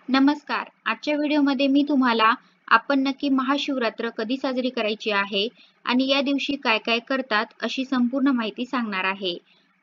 नमस्कार. आजच्या व्हिडिओमध्ये मी तुम्हाला आपण नक्की महाशिवरात्र कधी साजरी करायची आहे आणि या दिवशी काय काय करतात अशी संपूर्ण माहिती सांगणार आहे.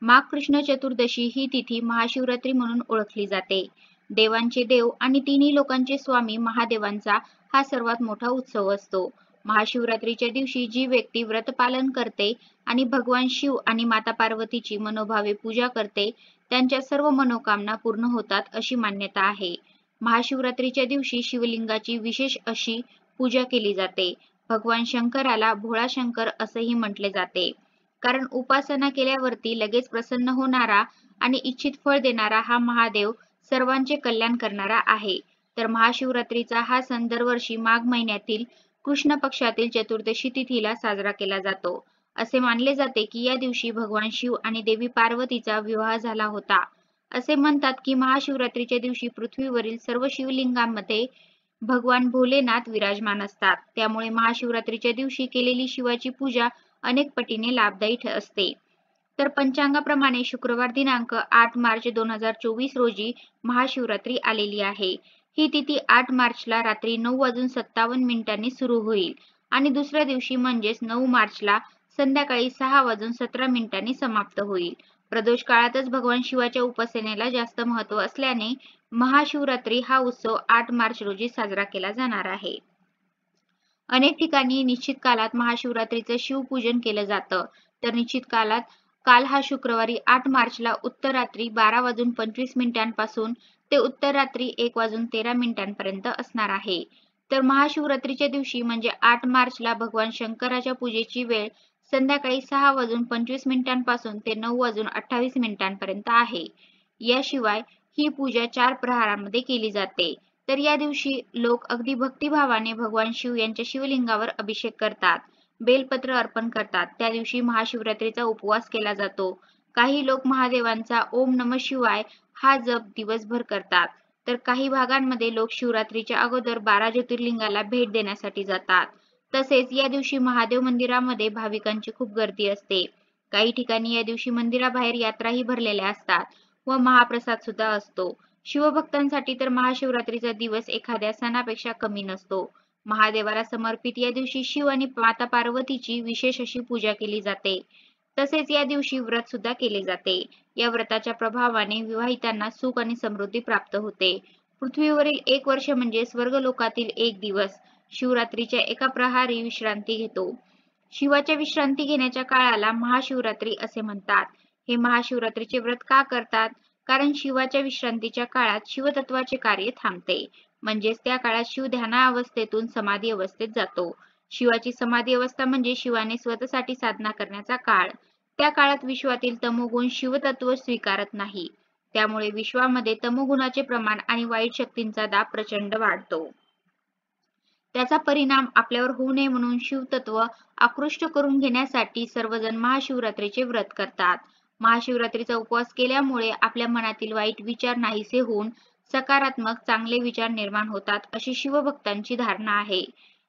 माघ कृष्ण चतुर्दशी ही तिथी महाशिवरात्री म्हणून ओळखली जाते. देवांचे देव आणि तिन्ही लोकांचे स्वामी महादेवांचा हा सर्वात मोठा उत्सव असतो. महाशिवरात्रीच्या दिवशी जी व्यक्ती व्रत पालन करते आणि भगवान शिव आणि माता पार्वतीची मनोभावे पूजा करते, त्यांच्या सर्व मनोकामना पूर्ण होतात अशी मान्यता आहे. महाशिवरात्रीच्या दिवशी शिवलिंगाची विशेष अशी पूजा केली जाते. भगवान शंकराला भोळा शंकर असेही म्हटले जाते. कारण उपासना केल्यावरती लगेच प्रसन्न होणारा आणि इच्छित फळ देणारा हा महादेव सर्वांचे कल्याण करणारा आहे. तर महाशिवरात्रीचा हा सण दरवर्षी माघ महिन्यातील कृष्ण पक्षातील चतुर्दशी तिथीला साजरा केला जातो. असे मानले जाते की या दिवशी भगवान शिव आणि देवी पार्वतीचा विवाह झाला होता. असे म्हणतात की महाशिवरात्रीच्या दिवशी पृथ्वीवरील सर्व शिवलिंगांमध्ये भगवान भोलेनाथ विराजमान असतात. त्यामुळे महाशिवरात्रीच्या दिवशी केलेली शिवाची पूजा अनेक पटीने लाभदायी असते. तर पंचांगाप्रमाणे शुक्रवार दिनांक 8 मार्च 2024 रोजी महाशिवरात्री आलेली आहे. ही तिथी 8 मार्चला रात्री 9:57 सुरू होईल आणि दुसऱ्या दिवशी म्हणजेच 9 मार्चला संध्याकाळी 6:17 समाप्त होईल. प्रदोष काळातच भगवान शिवाच्या उपासनेला जास्त महत्त्व असल्याने महाशिवरात्री हा उत्सव 8 मार्च रोजी साजरा केला जाणार आहे. अनेक ठिकाणी निश्चित कालात महाशिवरात्रीचे शिवपूजन केलं जातं. तर निश्चित कालात काल हा शुक्रवारी 8 मार्चला उत्तर रात्री 12:25 पासून ते उत्तर रात्री 1:13 पर्यंत असणार आहे. तर महाशिवरात्रीच्या दिवशी म्हणजे 8 मार्चला भगवान शंकराच्या पूजेची वेळ संध्याकाळी 6:25 पासून ते 9:28 पर्यंत आहे. याशिवाय ही पूजा 4 प्रहारामध्ये केली जाते. तर या दिवशी लोक अगदी भक्तिभावाने भगवान शिव यांच्या शिवलिंगावर अभिषेक करतात, बेलपत्र अर्पण करतात. त्या दिवशी महाशिवरात्रीचा उपवास केला जातो. काही लोक महादेवांचा ओम नमः शिवाय हा जप दिवसभर करतात. तर काही भागांमध्ये लोक शिवरात्रीच्या अगोदर 12 ज्योतिर्लिंगाला भेट देण्यासाठी जातात. तसेच या दिवशी महादेव मंदिरामध्ये भाविकांची खूप गर्दी असते. काही ठिकाणी या दिवशी मंदिराबाहेर यात्राही भरलेल्या असतात व महाप्रसाद सुद्धा असतो. शिवभक्तांसाठी तर महाशिवरात्रीचा दिवस एखाद्या सणापेक्षा कमी नसतो. महादेवाला समर्पित या दिवशी शिव आणि माता पार्वतीची विशेष अशी पूजा केली जाते. तसेच या दिवशी व्रत सुद्धा केले जाते. या व्रताच्या प्रभावाने विवाहितांना सुख आणि समृद्धी प्राप्त होते. पृथ्वीवरील 1 वर्ष म्हणजे स्वर्गलोकातील 1 दिवस शिवरात्रीच्या एका प्रहारी विश्रांती घेतो. शिवाच्या विश्रांती घेण्याच्या काळाला महाशिवरात्री असे म्हणतात. हे महाशिवरात्रीचे व्रत का करतात? कारण शिवाच्या विश्रांतीच्या काळात शिवतत्वाचे कार्य थांबते. म्हणजेच त्या काळात शिव ध्यानावस्थेतून समाधी अवस्थेत जातो. शिवाची समाधी अवस्था म्हणजे शिवाने स्वतःसाठी साधना करण्याचा काळ. त्या काळात विश्वातील तमोगुण शिवतत्व स्वीकारत नाही. त्यामुळे विश्वामध्ये तमोगुणाचे प्रमाण आणि वाईट शक्तींचा दाब प्रचंड वाढतो. त्याचा परिणाम आपल्यावर होऊ नये म्हणून शिवतत्व आकृष्ट करून घेण्यासाठी सर्वजण महाशिवरात्रीचे व्रत करतात. महाशिवरात्रीचा उपवास केल्यामुळे आपल्या मनातील वाईट विचार नाहीसे होऊन सकारात्मक चांगले विचार निर्माण होतात अशी शिवभक्तांची धारणा आहे.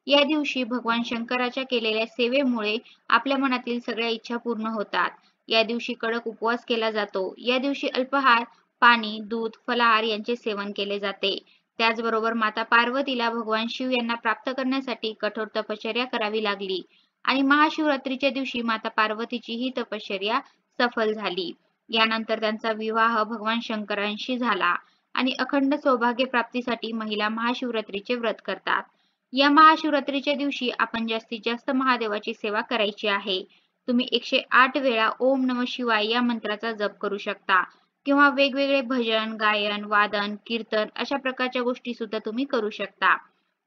या दिवशी भगवान शंकराच्या केलेल्या सेवेमुळे आपल्या मनातील सगळ्या इच्छा पूर्ण होतात. या दिवशी कडक उपवास केला जातो. या दिवशी अल्पाहार, पाणी, दूध, फलाहार यांचे सेवन केले जाते. त्याचबरोबर माता पार्वतीला भगवान शिव यांना प्राप्त करण्यासाठी कठोर तपश्चर्या करावी लागली आणि महाशिवरात्रीच्या दिवशी माता पार्वतीची ही तपश्चर्या सफल झाली. यानंतर त्यांचा विवाह भगवान शंकरांशी झाला आणि अखंड सौभाग्य प्राप्तीसाठी महिला महाशिवरात्रीचे व्रत करतात. या महाशिवरात्रीच्या दिवशी आपण जास्तीत जास्त महादेवाची सेवा करायची आहे. तुम्ही 108 वेळा ओम नमः शिवाय या मंत्राचा जप करू शकता किंवा वेगवेगळे भजन, गायन, वादन, कीर्तन अशा प्रकारच्या गोष्टी सुद्धा तुम्ही करू शकता.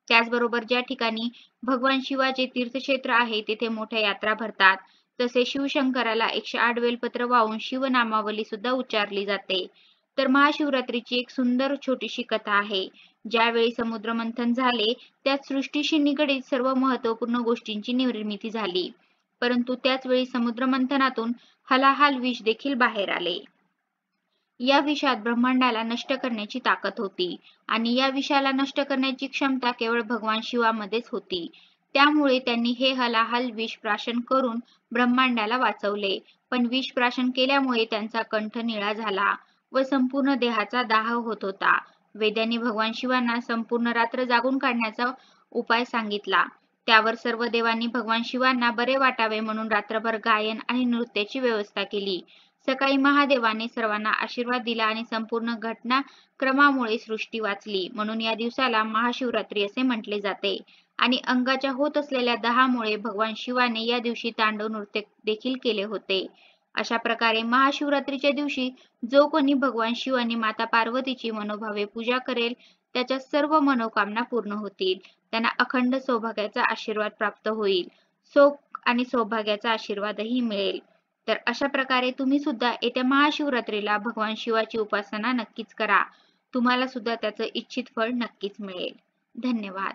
त्याचबरोबर ज्या ठिकाणी भगवान शिवाचे तीर्थक्षेत्र आहे तेथे मोठ्या यात्रा भरतात. तसे शिवशंकराला 108 बेलपत्र वाहून शिवनामावली सुद्धा उच्चारली जाते. तर महाशिवरात्रीची एक सुंदर छोटीशी कथा आहे. ज्यावेळी समुद्रमंथन झाले त्यात सृष्टीशी निगडीत सर्व महत्त्वपूर्ण गोष्टींची निर्मिती झाली. परंतु त्याच वेळी समुद्रमंथनातून हलाहल विष देखील बाहेर आले. या विषात ब्रह्मांडाला नष्ट करण्याची ताकद होती आणि या विषाला नष्ट करण्याची क्षमता केवळ भगवान शिवामध्येच होती. त्यामुळे त्यांनी हे हलाहल विष प्राशन करून ब्रह्मांडाला वाचवले. पण विष प्राशन केल्यामुळे त्यांचा कंठ निळा झाला व संपूर्ण देहाचा दाह होत होता. वेद्यांनी भगवान शिवांना संपूर्ण रात्र जागून काढण्याचा उपाय सांगितला. त्यावर सर्व देवांनी भगवान शिवांना बरे वाटावे म्हणून रात्रभर गायन आणि नृत्याची व्यवस्था केली. सकाळी महादेवाने सर्वांना आशीर्वाद दिला आणि संपूर्ण घटनाक्रमामुळे सृष्टी वाचली. म्हणून या दिवसाला महाशिवरात्री असे म्हटले जाते. आणि अंगाच्या होत असलेल्या दाहामुळे भगवान शिवाने या दिवशी तांडव नृत्य देखील केले होते. अशा प्रकारे महाशिवरात्रीच्या दिवशी जो कोणी भगवान शिव आणि माता पार्वतीची मनोभावे पूजा करेल त्याच्या सर्व मनोकामना पूर्ण होतील. त्यांना अखंड सौभाग्याचा आशीर्वाद प्राप्त होईल. सुख आणि सौभाग्याचा आशीर्वादही मिळेल. तर अशा प्रकारे तुम्ही सुद्धा येत्या महाशिवरात्रीला भगवान शिवाची उपासना नक्कीच करा. तुम्हाला सुद्धा त्याचं इच्छित फळ नक्कीच मिळेल. धन्यवाद.